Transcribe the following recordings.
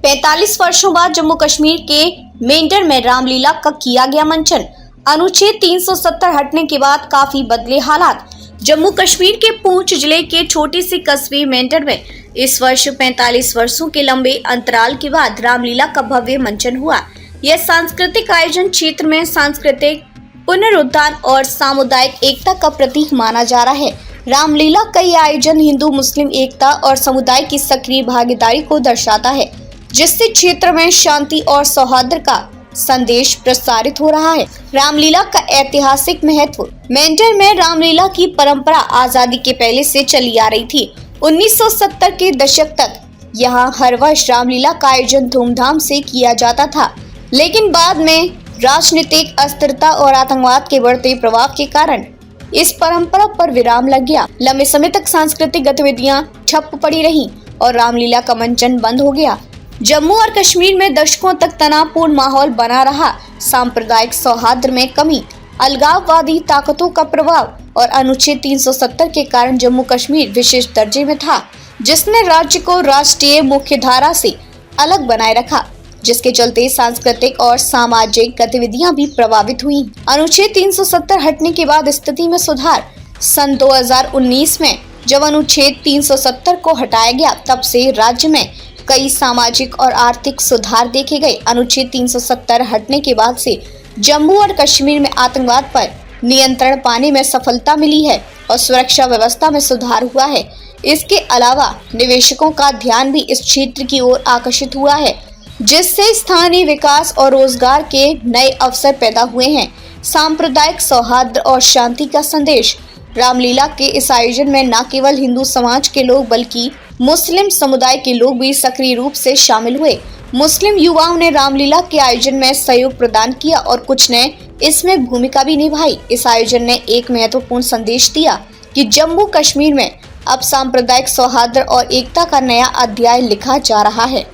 45 वर्षों बाद जम्मू कश्मीर के मेंढर में रामलीला का किया गया मंचन। अनुच्छेद 370 हटने के बाद काफी बदले हालात। जम्मू कश्मीर के पूंछ जिले के छोटी सी कस्बे मेंढर में इस वर्ष 45 वर्षों के लंबे अंतराल के बाद रामलीला का भव्य मंचन हुआ। यह सांस्कृतिक आयोजन क्षेत्र में सांस्कृतिक पुनरुत्थान और सामुदायिक एकता का प्रतीक माना जा रहा है। रामलीला का यह आयोजन हिंदू मुस्लिम एकता और समुदाय की सक्रिय भागीदारी को दर्शाता है, जिससे क्षेत्र में शांति और सौहार्द का संदेश प्रसारित हो रहा है। रामलीला का ऐतिहासिक महत्व। मेंढर में रामलीला की परंपरा आजादी के पहले से चली आ रही थी। 1970 के दशक तक यहाँ हर वर्ष रामलीला का आयोजन धूमधाम से किया जाता था, लेकिन बाद में राजनीतिक अस्थिरता और आतंकवाद के बढ़ते प्रभाव के कारण इस परंपरा पर विराम लग गया। लंबे समय तक सांस्कृतिक गतिविधियां ठप पड़ी रहीं और रामलीला का मंचन बंद हो गया। जम्मू और कश्मीर में दशकों तक तनावपूर्ण माहौल बना रहा। सांप्रदायिक सौहार्द में कमी, अलगाववादी ताकतों का प्रभाव और अनुच्छेद 370 के कारण जम्मू कश्मीर विशेष दर्जे में था, जिसने राज्य को राष्ट्रीय मुख्यधारा से अलग बनाए रखा, जिसके चलते सांस्कृतिक और सामाजिक गतिविधियां भी प्रभावित हुई। अनुच्छेद 370 हटने के बाद स्थिति में सुधार। सन 2019 में जब अनुच्छेद 370 को हटाया गया, तब से राज्य में कई सामाजिक और आर्थिक सुधार देखे गए। अनुच्छेद 370 हटने के बाद से जम्मू और कश्मीर में आतंकवाद पर नियंत्रण पाने में सफलता मिली है और सुरक्षा व्यवस्था में सुधार हुआ है। इसके अलावा निवेशकों का ध्यान भी इस क्षेत्र की ओर आकर्षित हुआ है, जिससे स्थानीय विकास और रोजगार के नए अवसर पैदा हुए हैं। सांप्रदायिक सौहार्द और शांति का संदेश। रामलीला के इस आयोजन में न केवल हिंदू समाज के लोग बल्कि मुस्लिम समुदाय के लोग भी सक्रिय रूप से शामिल हुए। मुस्लिम युवाओं ने रामलीला के आयोजन में सहयोग प्रदान किया और कुछ ने इसमें भूमिका भी निभाई। इस आयोजन ने एक महत्वपूर्ण संदेश दिया कि जम्मू कश्मीर में अब सांप्रदायिक सौहार्द और एकता का नया अध्याय लिखा जा रहा है।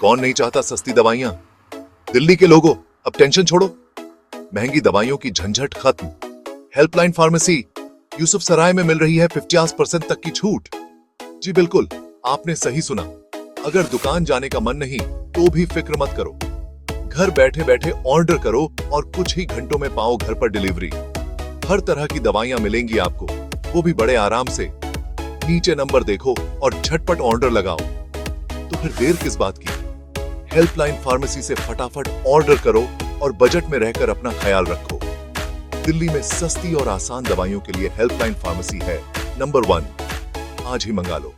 कौन नहीं चाहता सस्ती दवाइयां? दिल्ली के लोगों, अब टेंशन छोड़ो। महंगी दवाइयों की झंझट खत्म। हेल्पलाइन फार्मेसी यूसुफ सराय में मिल रही है 50% तक की छूट। जी बिल्कुल, आपने सही सुना। अगर दुकान जाने का मन नहीं तो भी फिक्र मत करो। घर बैठे बैठे ऑर्डर करो और कुछ ही घंटों में पाओ घर पर डिलीवरी। हर तरह की दवाइयां मिलेंगी आपको, वो भी बड़े आराम से। नीचे नंबर देखो और झटपट ऑर्डर लगाओ। तो फिर देर किस बात की? हेल्पलाइन फार्मेसी से फटाफट ऑर्डर करो और बजट में रहकर अपना ख्याल रखो। दिल्ली में सस्ती और आसान दवाइयों के लिए हेल्पलाइन फार्मेसी है नंबर 1। आज ही मंगा लो।